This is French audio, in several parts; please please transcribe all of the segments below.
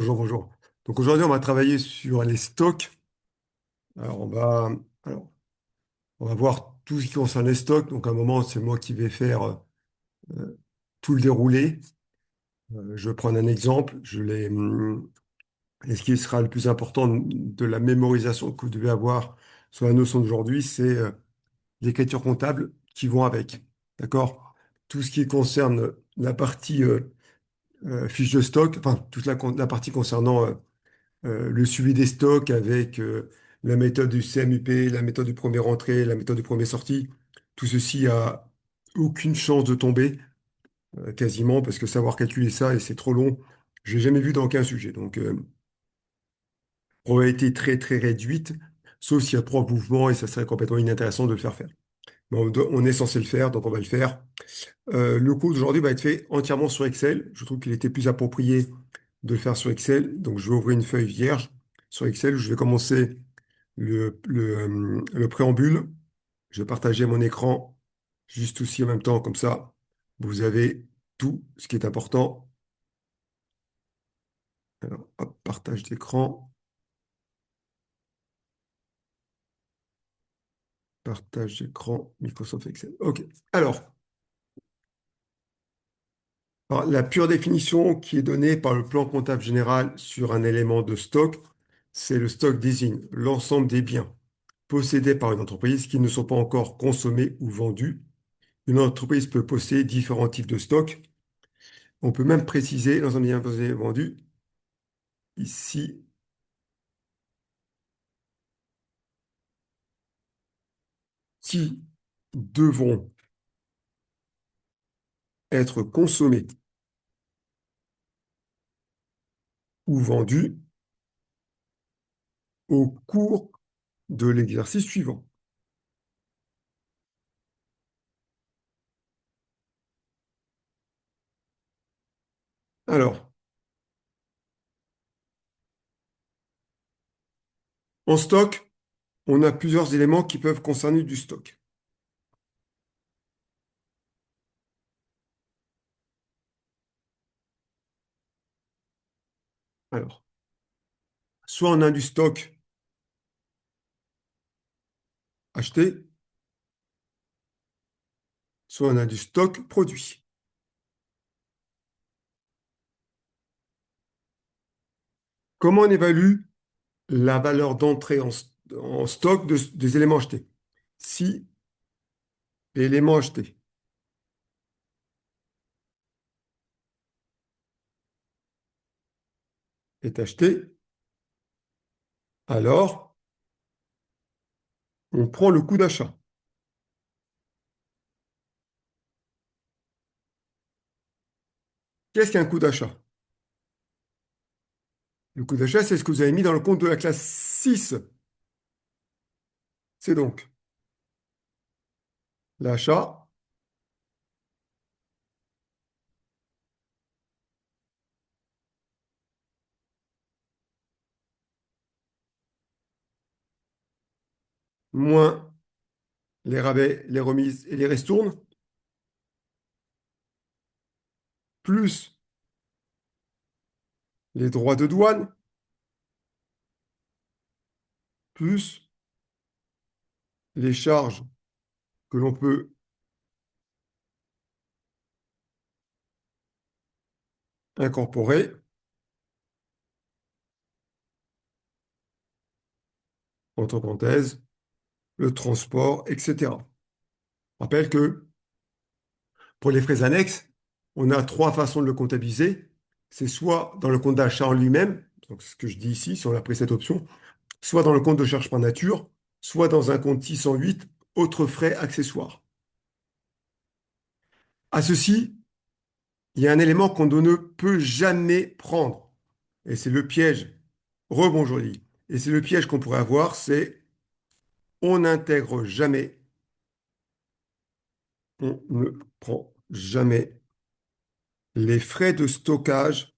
Bonjour, bonjour. Donc aujourd'hui, on va travailler sur les stocks. Alors alors, on va voir tout ce qui concerne les stocks. Donc à un moment, c'est moi qui vais faire euh, tout le déroulé. Je vais prendre un exemple. Et ce qui sera le plus important de la mémorisation que vous devez avoir sur la notion d'aujourd'hui, c'est l'écriture comptable qui vont avec. D'accord? Tout ce qui concerne la partie fiche de stock, enfin toute la partie concernant le suivi des stocks avec la méthode du CMUP, la méthode du premier entrée, la méthode du premier sorti. Tout ceci a aucune chance de tomber, quasiment, parce que savoir calculer ça, et c'est trop long, je l'ai jamais vu dans aucun sujet. Donc, probabilité très très réduite, sauf s'il y a trois mouvements et ça serait complètement inintéressant de le faire faire. Mais on est censé le faire, donc on va le faire. Le cours d'aujourd'hui va être fait entièrement sur Excel. Je trouve qu'il était plus approprié de le faire sur Excel. Donc, je vais ouvrir une feuille vierge sur Excel où je vais commencer le préambule. Je vais partager mon écran juste aussi en même temps, comme ça, vous avez tout ce qui est important. Alors, hop, partage d'écran, partage d'écran, Microsoft Excel. OK. Alors, la pure définition qui est donnée par le plan comptable général sur un élément de stock, c'est le stock désigne l'ensemble des biens possédés par une entreprise qui ne sont pas encore consommés ou vendus. Une entreprise peut posséder différents types de stocks. On peut même préciser l'ensemble des biens possédés et vendus ici qui devront être consommés ou vendus au cours de l'exercice suivant. Alors, en stock, on a plusieurs éléments qui peuvent concerner du stock. Alors, soit on a du stock acheté, soit on a du stock produit. Comment on évalue la valeur d'entrée en stock des éléments achetés? Si l'élément acheté est acheté, alors on prend le coût d'achat. Qu'est-ce qu'un coût d'achat? Le coût d'achat, c'est ce que vous avez mis dans le compte de la classe 6. C'est donc l'achat moins les rabais, les remises et les ristournes, plus les droits de douane, plus les charges que l'on peut incorporer, entre parenthèses, le transport, etc. Je rappelle que pour les frais annexes, on a trois façons de le comptabiliser. C'est soit dans le compte d'achat en lui-même, donc ce que je dis ici, si on a pris cette option, soit dans le compte de charge par nature, soit dans un compte 608, autres frais accessoires. À ceci, il y a un élément qu'on ne peut jamais prendre, et c'est le piège. Rebonjour Lily. Et c'est le piège qu'on pourrait avoir, c'est on n'intègre jamais, on ne prend jamais les frais de stockage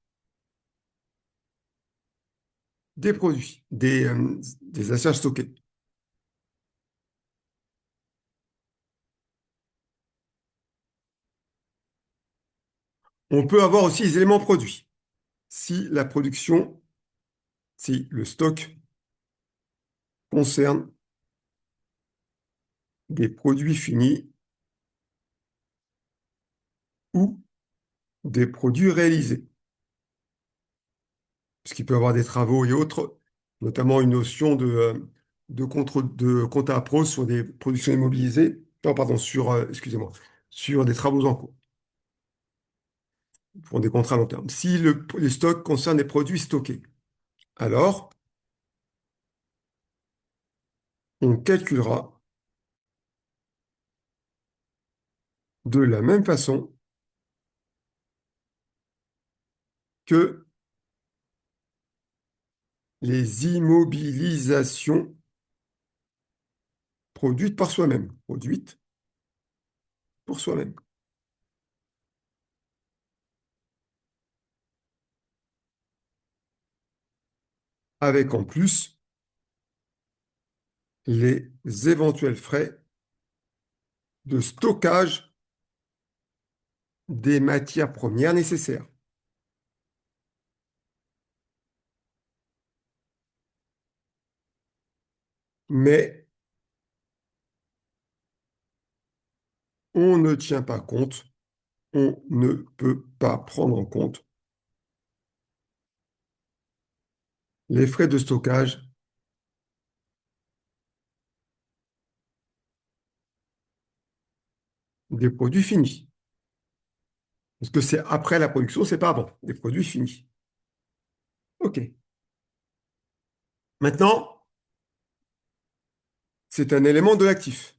des produits, des achats stockés. On peut avoir aussi les éléments produits. si la production, si le stock concerne des produits finis ou des produits réalisés. Parce qu'il peut y avoir des travaux et autres, notamment une notion de compta à pro sur des productions immobilisées, non, pardon, excusez-moi, sur des travaux en cours, pour des contrats à long terme. Si les stocks concernent des produits stockés, alors on calculera de la même façon que les immobilisations produites par soi-même, produites pour soi-même, avec en plus les éventuels frais de stockage des matières premières nécessaires. Mais on ne tient pas compte, on ne peut pas prendre en compte les frais de stockage des produits finis. Parce que c'est après la production, c'est pas avant, des produits finis. OK. Maintenant, c'est un élément de l'actif.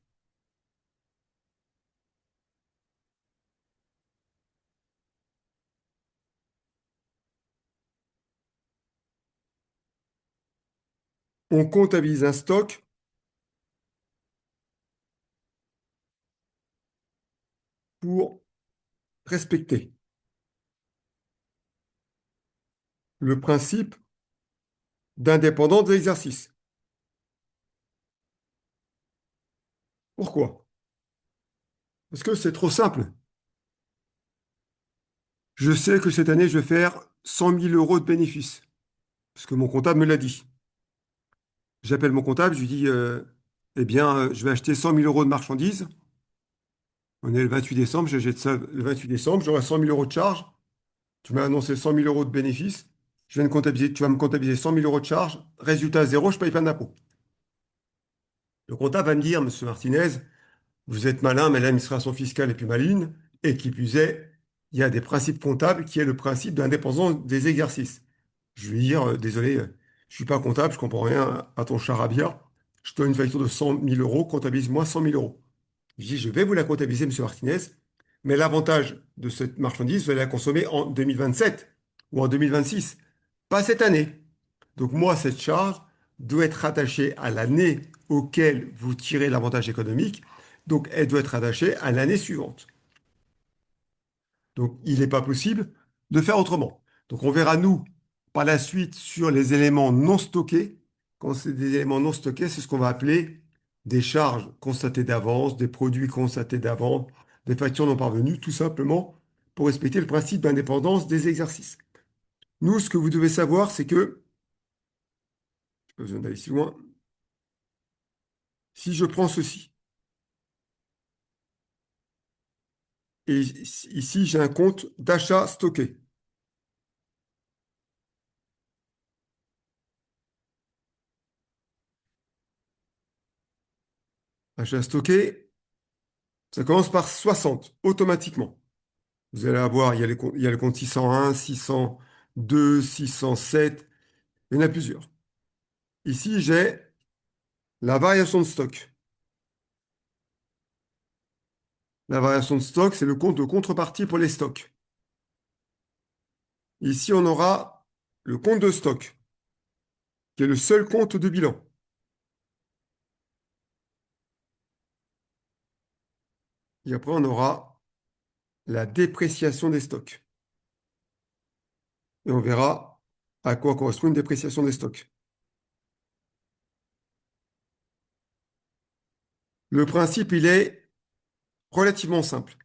On comptabilise un stock pour respecter le principe d'indépendance de l'exercice. Pourquoi? Parce que c'est trop simple. Je sais que cette année, je vais faire 100 000 euros de bénéfices, parce que mon comptable me l'a dit. J'appelle mon comptable, je lui dis, eh bien, je vais acheter 100 000 euros de marchandises. On est le 28 décembre, je jette ça le 28 décembre, j'aurai 100 000 euros de charges. Tu m'as annoncé 100 000 euros de bénéfices. Je viens de comptabiliser, tu vas me comptabiliser 100 000 euros de charges. Résultat zéro, je ne paye pas d'impôt. Le comptable va me dire, Monsieur Martinez, vous êtes malin, mais l'administration fiscale est plus maligne. Et qui plus est, il y a des principes comptables qui est le principe d'indépendance des exercices. Je vais lui dire, désolé, je suis pas comptable, je comprends rien à ton charabia. Je te donne une facture de 100 000 euros, comptabilise-moi 100 000 euros. Je dis, je vais vous la comptabiliser, Monsieur Martinez, mais l'avantage de cette marchandise, vous allez la consommer en 2027 ou en 2026, pas cette année. Donc moi, cette charge doit être rattachée à l'année auquel vous tirez l'avantage économique. Donc elle doit être rattachée à l'année suivante. Donc il n'est pas possible de faire autrement. Donc on verra, nous, par la suite, sur les éléments non stockés. Quand c'est des éléments non stockés, c'est ce qu'on va appeler des charges constatées d'avance, des produits constatés d'avance, des factures non parvenues, tout simplement pour respecter le principe d'indépendance des exercices. Nous, ce que vous devez savoir, c'est que, je pas besoin d'aller si loin, si je prends ceci, et ici j'ai un compte d'achat stocké. Achat stocké, ça commence par 60, automatiquement. Vous allez avoir, il y a le compte 601, 602, 607, il y en a plusieurs. Ici, j'ai la variation de stock. La variation de stock, c'est le compte de contrepartie pour les stocks. Ici, on aura le compte de stock, qui est le seul compte de bilan. Et après, on aura la dépréciation des stocks. Et on verra à quoi correspond une dépréciation des stocks. Le principe, il est relativement simple.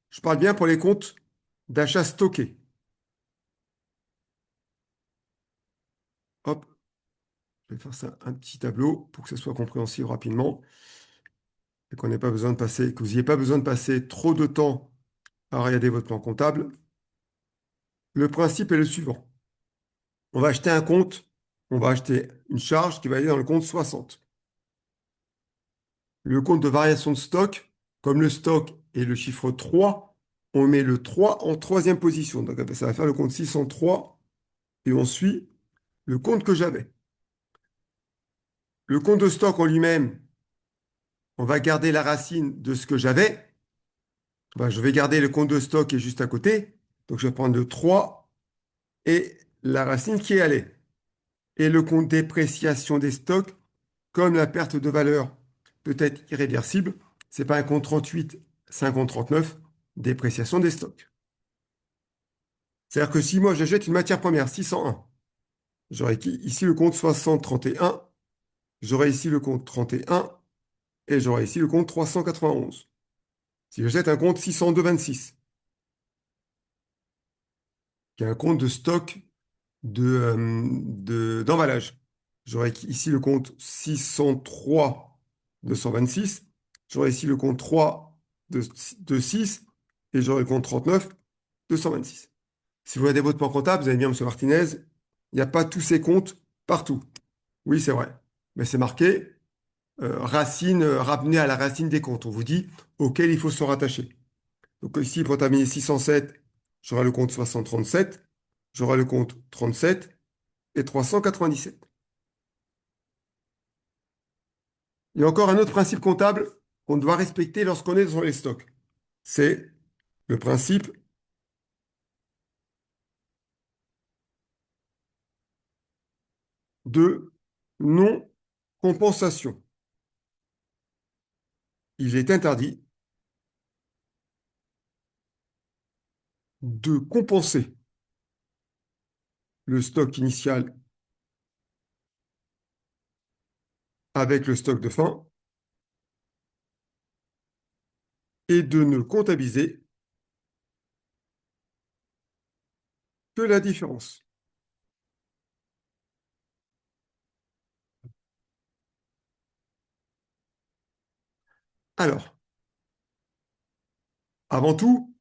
Je parle bien pour les comptes d'achat stockés. hop, je vais faire ça un petit tableau pour que ce soit compréhensible rapidement et qu'on n'ait pas besoin de passer, que vous n'ayez pas besoin de passer trop de temps à regarder votre plan comptable. Le principe est le suivant. On va acheter un compte, on va acheter une charge qui va aller dans le compte 60. Le compte de variation de stock, comme le stock est le chiffre 3, on met le 3 en troisième position. Donc ça va faire le compte 603 et on suit le compte que j'avais. Le compte de stock en lui-même, on va garder la racine de ce que j'avais. Ben, je vais garder le compte de stock qui est juste à côté. Donc je vais prendre le 3 et la racine qui est allée. Et le compte dépréciation des stocks, comme la perte de valeur peut être irréversible, c'est pas un compte 38, c'est un compte 39, dépréciation des stocks. C'est-à-dire que si moi j'achète une matière première 601, j'aurai ici le compte 6031, j'aurai ici le compte 31 et j'aurai ici le compte 391. Si j'achète un compte 60226, qui est un compte de stock d'emballage, j'aurai ici le compte 603 226, j'aurai ici le compte 3 de 6 et j'aurai le compte 39 226. Si vous regardez votre plan comptable, vous allez me dire, Monsieur Martinez, il n'y a pas tous ces comptes partout. Oui, c'est vrai. Mais c'est marqué racine, ramener à la racine des comptes. On vous dit auquel il faut se rattacher. Donc ici, pour terminer 607, j'aurai le compte 637, j'aurai le compte 37 et 397. Il y a encore un autre principe comptable qu'on doit respecter lorsqu'on est dans les stocks. C'est le principe de non-compensation. Il est interdit de compenser le stock initial avec le stock de fin et de ne comptabiliser que la différence. Alors, avant tout,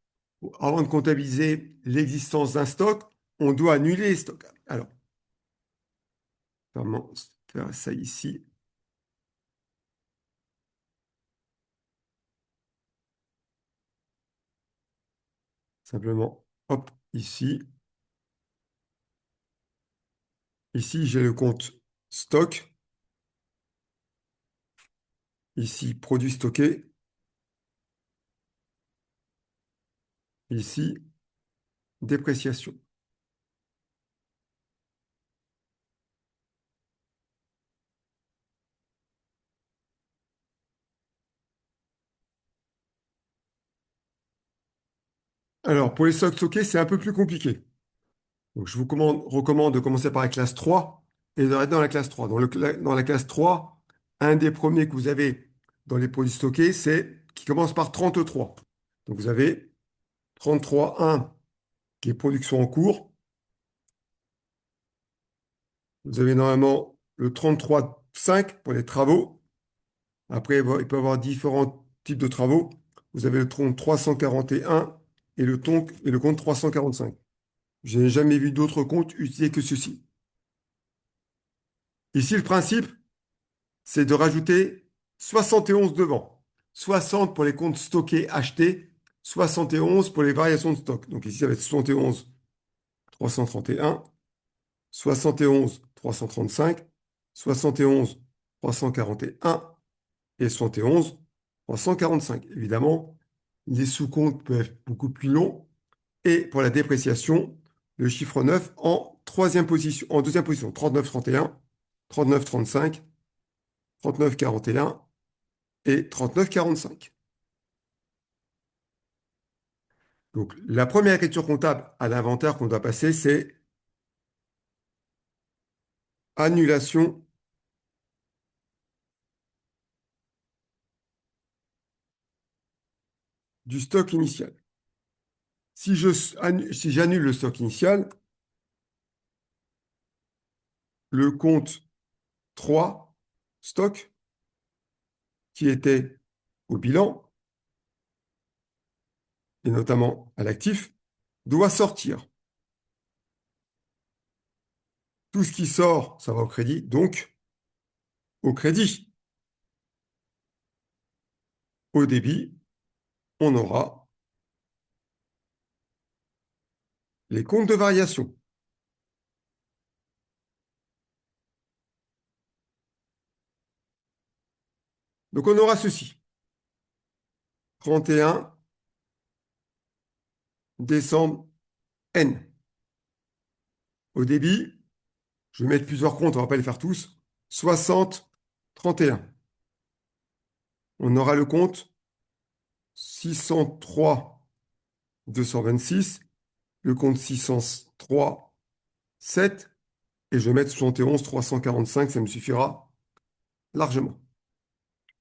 avant de comptabiliser l'existence d'un stock, on doit annuler les stocks. Alors, comment faire ça ici? Simplement, hop, ici. Ici, j'ai le compte stock. Ici, produit stocké. Ici, dépréciation. Alors, pour les stocks stockés, c'est un peu plus compliqué. Donc, je vous recommande de commencer par la classe 3 et de rester dans la classe 3. Dans la classe 3, un des premiers que vous avez dans les produits stockés, c'est qui commence par 33. Donc, vous avez 33.1 qui est production en cours. Vous avez normalement le 33.5 pour les travaux. Après, il peut y avoir différents types de travaux. Vous avez le compte 341 et le compte 345. Je n'ai jamais vu d'autres comptes utilisés que ceci. Ici, le principe, c'est de rajouter 71 devant. 60 pour les comptes stockés achetés, 71 pour les variations de stock. Donc ici, ça va être 71 331, 71 335, 71 341 et 71 345. Évidemment, les sous-comptes peuvent être beaucoup plus longs. Et pour la dépréciation, le chiffre 9 en troisième position, en deuxième position, 39-31, 39-35, 39-41 et 39-45. Donc, la première écriture comptable à l'inventaire qu'on doit passer, c'est annulation du stock initial. Si j'annule le stock initial, le compte 3 stock qui était au bilan, et notamment à l'actif, doit sortir. Tout ce qui sort, ça va au crédit, donc au crédit. Au débit, on aura les comptes de variation. Donc on aura ceci. 31 décembre N. Au débit, je vais mettre plusieurs comptes, on ne va pas les faire tous. 60, 31. On aura le compte 603, 226, le compte 603, 7, et je vais mettre 71, 345, ça me suffira largement.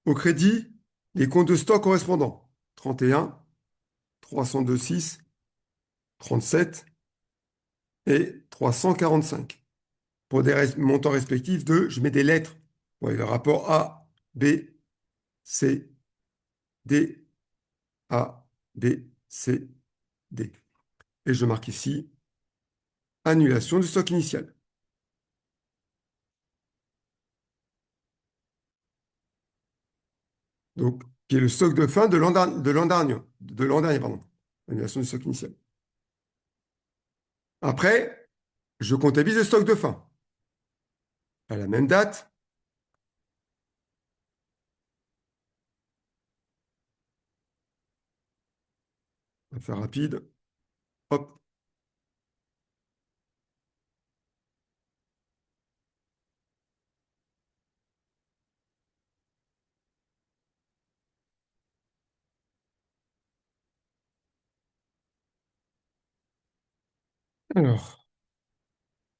Au crédit, les comptes de stock correspondants. 31, 326, 37 et 345. Pour des montants respectifs de, je mets des lettres. Vous voyez le rapport A, B, C, D, A, B, C, D. Et je marque ici annulation du stock initial. Donc, qui est le stock de fin de l'an dernier, pardon. Annulation du stock initial. Après, je comptabilise le stock de fin. À la même date, on va faire rapide. Hop. Alors,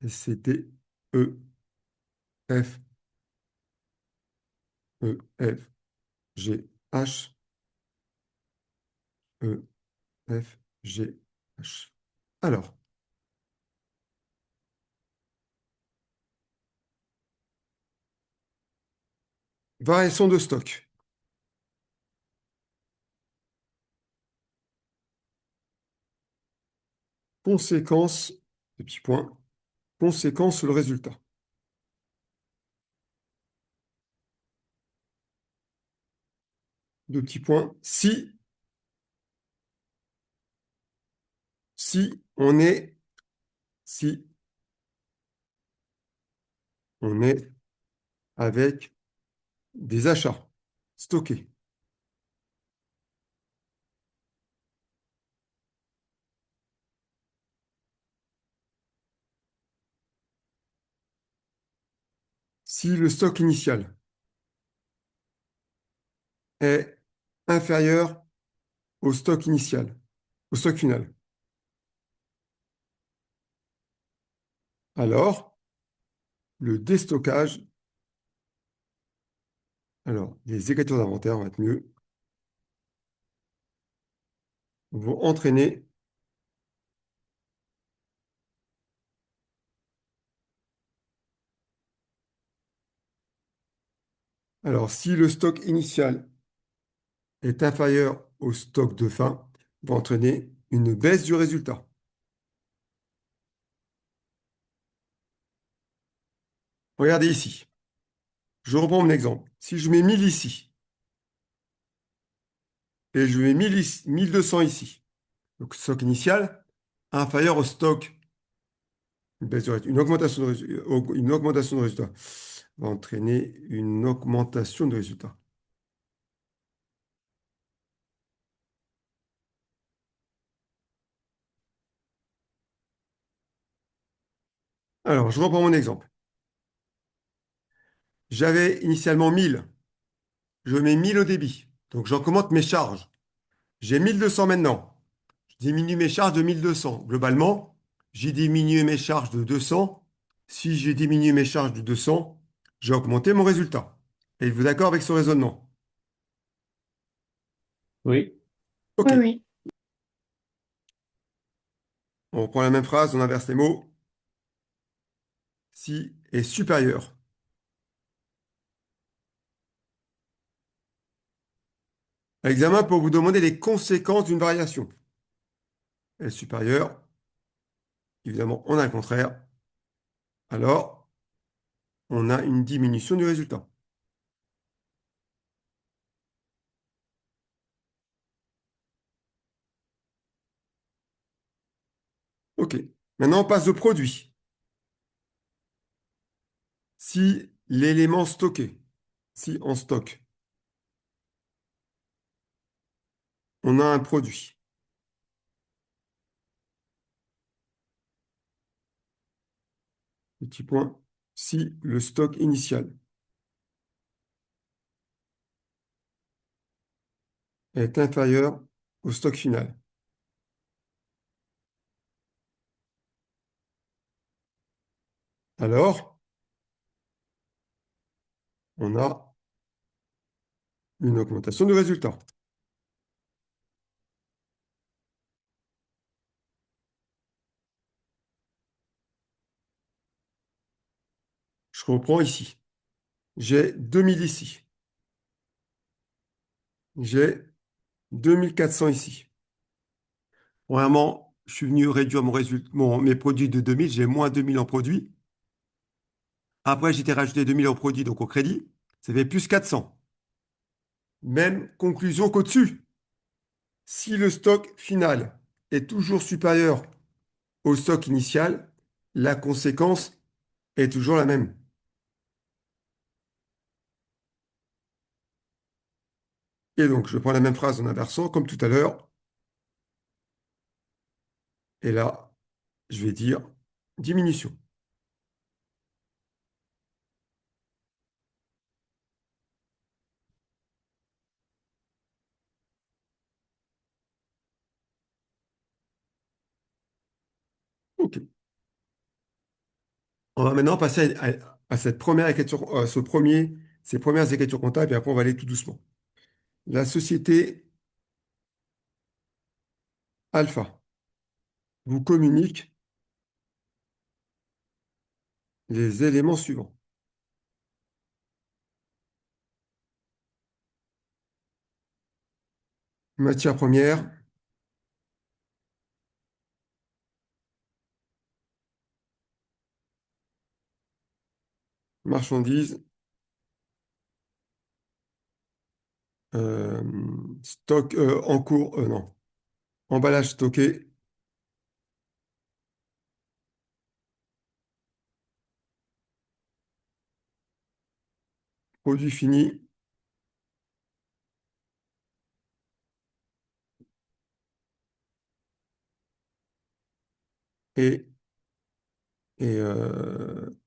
c'était E, F, E, F, G, H, E, F, G, H. Alors, variation de stock. Conséquence, deux petits points, conséquence sur le résultat. Deux petits points. Si on est, si on est avec des achats stockés. Si le stock initial est inférieur au stock initial, au stock final, alors le déstockage, alors les écritures d'inventaire vont être mieux, vont entraîner alors si le stock initial est inférieur au stock de fin, va entraîner une baisse du résultat. Regardez ici. Je reprends mon exemple. Si je mets 1000 ici et je mets 1200 ici, donc stock initial inférieur au stock, une augmentation de résultat va entraîner une augmentation de résultat. Alors, je reprends mon exemple. J'avais initialement 1000. Je mets 1000 au débit. Donc, j'augmente mes charges. J'ai 1200 maintenant. Je diminue mes charges de 1200. Globalement, j'ai diminué mes charges de 200. Si j'ai diminué mes charges de 200, j'ai augmenté mon résultat. Êtes-vous d'accord avec ce raisonnement? Oui. OK. Oui, oui. On reprend la même phrase, on inverse les mots. si est supérieur. L'examen pour vous demander les conséquences d'une variation. Est supérieur, évidemment, on a le contraire. Alors, on a une diminution du résultat. OK. Maintenant, on passe au produit. Si l'élément stocké, si en stock, on a un produit. Petit point. Si le stock initial est inférieur au stock final, alors on a une augmentation du résultat. Je reprends ici. J'ai 2000 ici. J'ai 2400 ici. Premièrement, je suis venu réduire mes produits de 2000. J'ai moins 2000 en produits. Après, j'ai été rajouté 2000 en produits, donc au crédit. Ça fait plus 400. Même conclusion qu'au-dessus. Si le stock final est toujours supérieur au stock initial, la conséquence est toujours la même. Et donc, je prends la même phrase en inversant, comme tout à l'heure. Et là, je vais dire diminution. OK. On va maintenant passer à cette première écriture, ces premières écritures comptables, et après, on va aller tout doucement. La société Alpha vous communique les éléments suivants. Matière première, marchandises, euh, stock en cours, non, emballage stocké, produit fini, et,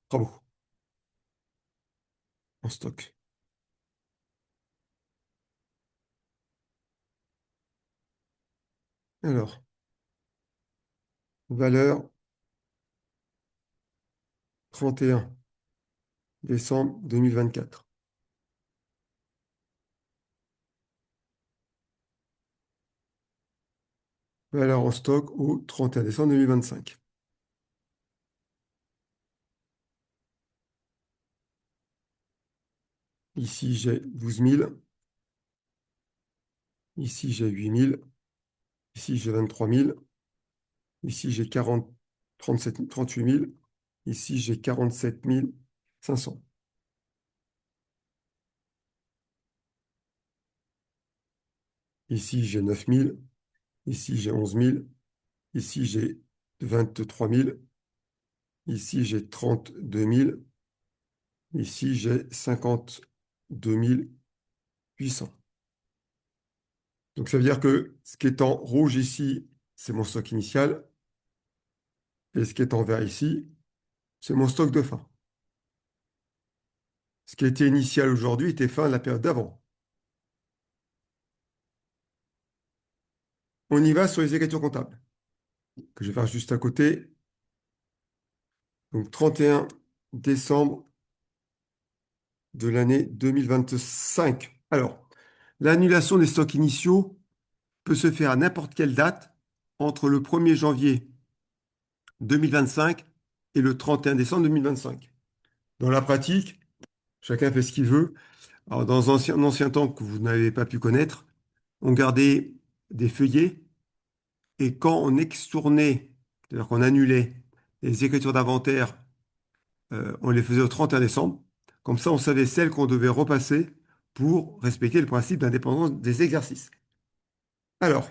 travaux en stock. Alors, valeur 31 décembre 2024. Valeur en stock au 31 décembre 2025. Ici, j'ai 12 000. Ici, j'ai 8 000. Ici, j'ai 23 000. Ici, j'ai 38 000. Ici, j'ai 47 500. Ici, j'ai 9 000. Ici, j'ai 11 000. Ici, j'ai 23 000. Ici, j'ai 32 000. Ici, j'ai 52 800. Donc, ça veut dire que ce qui est en rouge ici, c'est mon stock initial. Et ce qui est en vert ici, c'est mon stock de fin. Ce qui était initial aujourd'hui était fin de la période d'avant. On y va sur les écritures comptables, que je vais faire juste à côté. Donc 31 décembre de l'année 2025. Alors, l'annulation des stocks initiaux peut se faire à n'importe quelle date entre le 1er janvier 2025 et le 31 décembre 2025. Dans la pratique, chacun fait ce qu'il veut. Alors, dans un ancien temps que vous n'avez pas pu connaître, on gardait des feuillets et quand on extournait, c'est-à-dire qu'on annulait les écritures d'inventaire, on les faisait au 31 décembre. Comme ça, on savait celles qu'on devait repasser pour respecter le principe d'indépendance des exercices. Alors,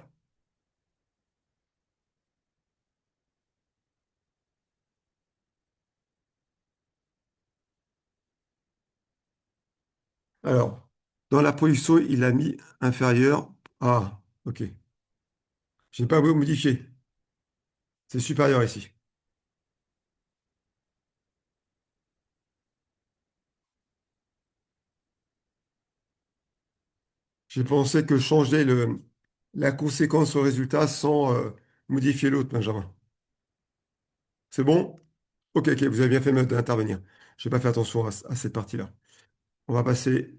alors, dans la production, il a mis inférieur. Ah, ok. Je n'ai pas modifié. C'est supérieur ici. J'ai pensé que changer la conséquence au résultat sans modifier l'autre, Benjamin. C'est bon? Ok, ok, vous avez bien fait d'intervenir. Je n'ai pas fait attention à cette partie-là. On va passer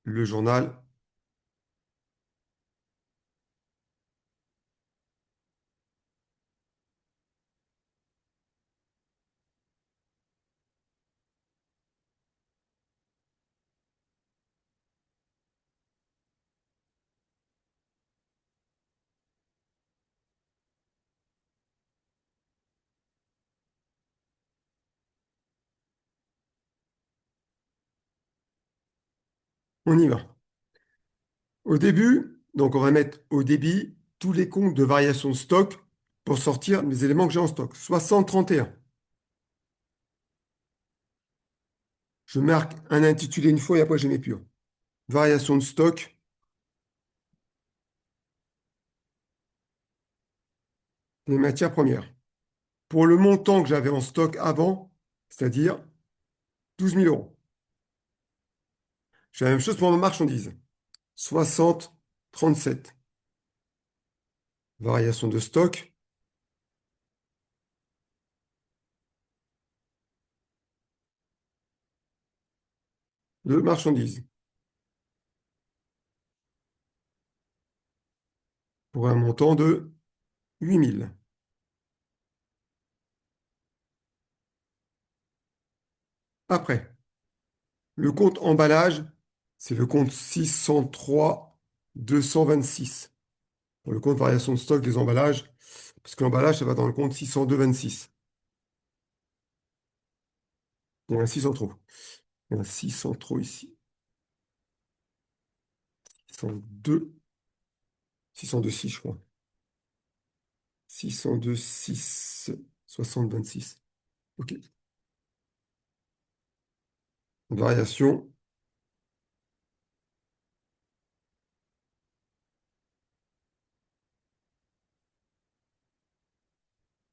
le journal. On y va. Au début, donc on va mettre au débit tous les comptes de variation de stock pour sortir les éléments que j'ai en stock. 60-31. Je marque un intitulé une fois et après je mets pur. Variation de stock, les matières premières. Pour le montant que j'avais en stock avant, c'est-à-dire 12 000 euros. Je fais la même chose pour ma marchandise. 60-37. Variation de stock de marchandise. Pour un montant de 8 000. Après, le compte emballage, c'est le compte 603-226. Pour le compte variation de stock des emballages, parce que l'emballage, ça va dans le compte 602-26. Il y a un 6 en trop. Il y a un 6 en trop ici. 602, 602-6, je crois. 602-6, 60-26. OK. Variation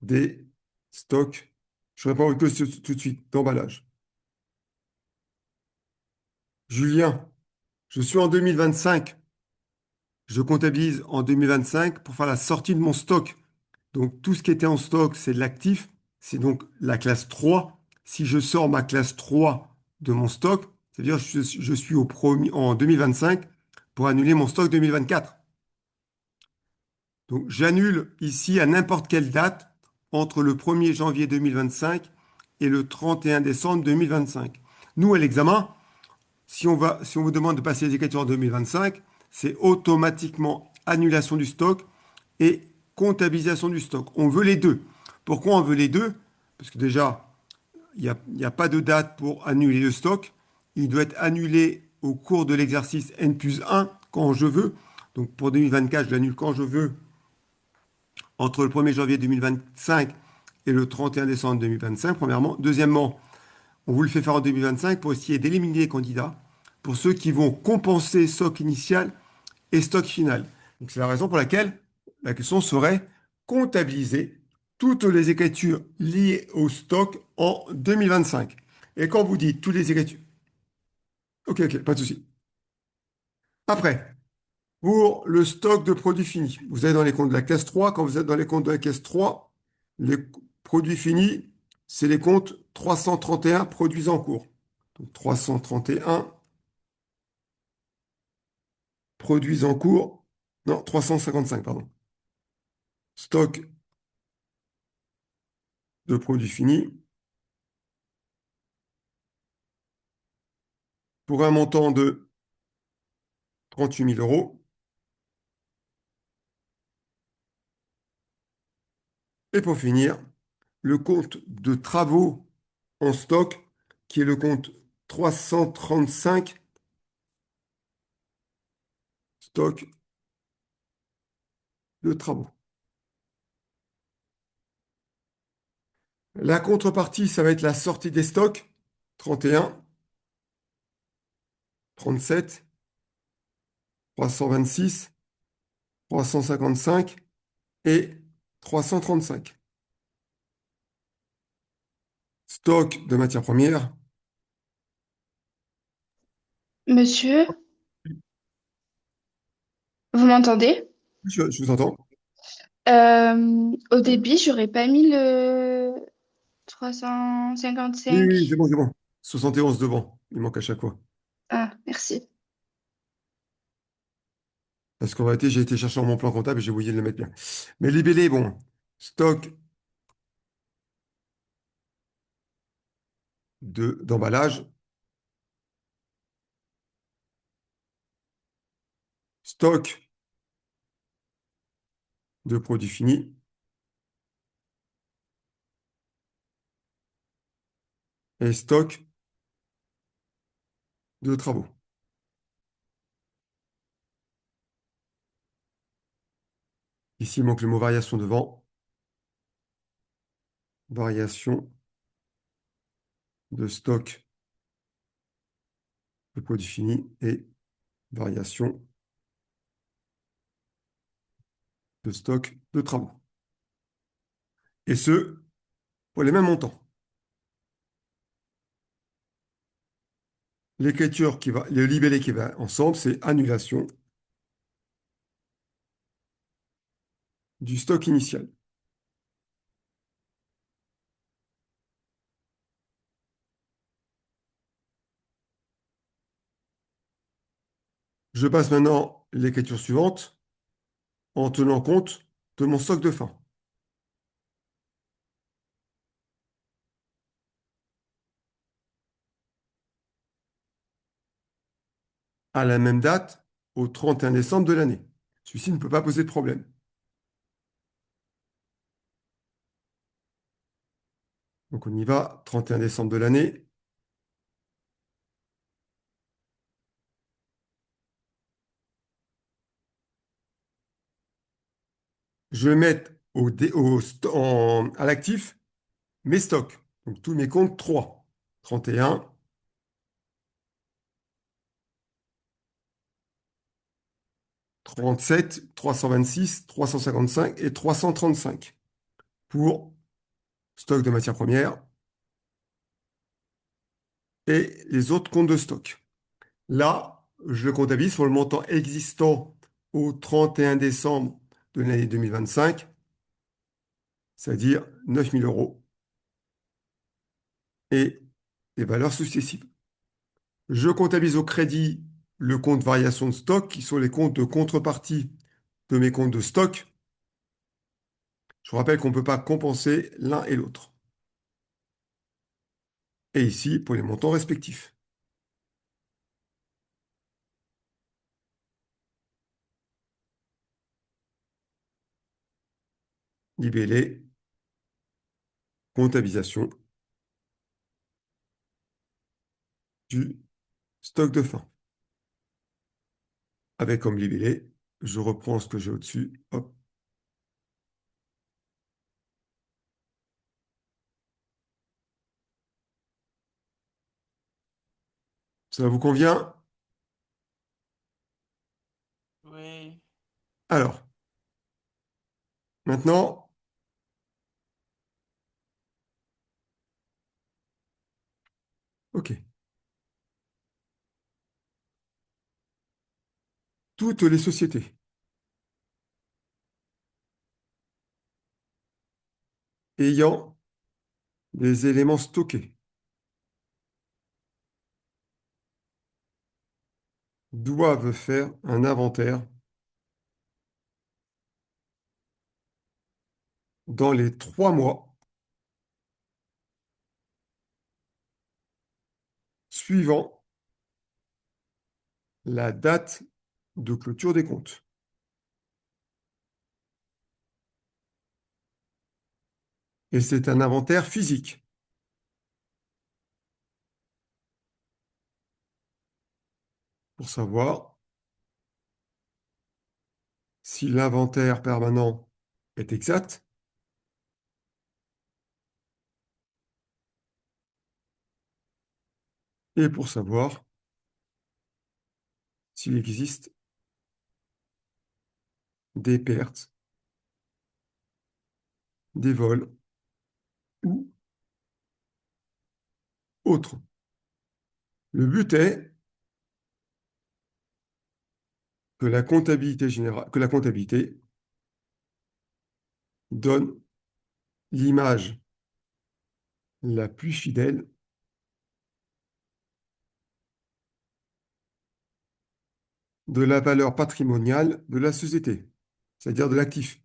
des stocks. Je réponds que tout de suite, d'emballage. Julien, je suis en 2025. Je comptabilise en 2025 pour faire la sortie de mon stock. Donc, tout ce qui était en stock, c'est de l'actif. C'est donc la classe 3. Si je sors ma classe 3 de mon stock, c'est-à-dire je suis en 2025 pour annuler mon stock 2024. Donc, j'annule ici à n'importe quelle date entre le 1er janvier 2025 et le 31 décembre 2025. Nous, à l'examen, si on vous demande de passer les écritures en 2025, c'est automatiquement annulation du stock et comptabilisation du stock. On veut les deux. Pourquoi on veut les deux? Parce que déjà, il y a pas de date pour annuler le stock. Il doit être annulé au cours de l'exercice N+1 quand je veux. Donc pour 2024, je l'annule quand je veux entre le 1er janvier 2025 et le 31 décembre 2025, premièrement. Deuxièmement, on vous le fait faire en 2025 pour essayer d'éliminer les candidats, pour ceux qui vont compenser stock initial et stock final. Donc c'est la raison pour laquelle la question serait comptabiliser toutes les écritures liées au stock en 2025. Et quand vous dites toutes les écritures, ok, ok, pas de souci. Après, pour le stock de produits finis, vous êtes dans les comptes de la classe 3. Quand vous êtes dans les comptes de la classe 3, les produits finis, c'est les comptes 331 produits en cours. Donc 331 produits en cours. Non, 355, pardon. Stock de produits finis. pour un montant de 38 000 euros. Et pour finir, le compte de travaux en stock, qui est le compte 335, stock de travaux. La contrepartie, ça va être la sortie des stocks, 31, 37, 326, 355 et 335. Stock de matières premières. Monsieur, vous m'entendez? Je vous entends. Au débit, j'aurais pas mis le Oui, oui, oui, 355. c'est bon, c'est bon. 71 devant. Il manque à chaque fois. Ah, merci. Parce qu'en réalité, j'ai été chercher dans mon plan comptable et j'ai oublié de le mettre bien. Mais libellé, bon. Stock d'emballage. Stock de produits finis. Et stock de travaux. Ici, il manque le mot variation devant. Variation de stock de produits finis et variation de stock de travaux. Et ce, pour les mêmes montants. L'écriture qui va, le libellé qui va ensemble, c'est annulation du stock initial. Je passe maintenant l'écriture suivante en tenant compte de mon stock de fin. À la même date, au 31 décembre de l'année. Celui-ci ne peut pas poser de problème. Donc on y va, 31 décembre de l'année. Je vais mettre à l'actif mes stocks. Donc tous mes comptes 3. 31, 37, 326, 355 et 335 pour stock de matières premières et les autres comptes de stock. Là, je le comptabilise sur le montant existant au 31 décembre de l'année 2025, c'est-à-dire 9 000 euros et les valeurs successives. Je comptabilise au crédit le compte variation de stock, qui sont les comptes de contrepartie de mes comptes de stock. Je vous rappelle qu'on ne peut pas compenser l'un et l'autre. Et ici, pour les montants respectifs. Libellé, comptabilisation du stock de fin. Avec comme libellé, je reprends ce que j'ai au-dessus. Hop. Ça vous convient? Oui. Alors, maintenant, OK. Toutes les sociétés ayant des éléments stockés doivent faire un inventaire dans les 3 mois suivant la date de clôture des comptes. Et c'est un inventaire physique pour savoir si l'inventaire permanent est exact et pour savoir s'il existe des pertes, des vols ou autres. Le but est que la comptabilité générale, que la comptabilité donne l'image la plus fidèle de la valeur patrimoniale de la société, c'est-à-dire de l'actif.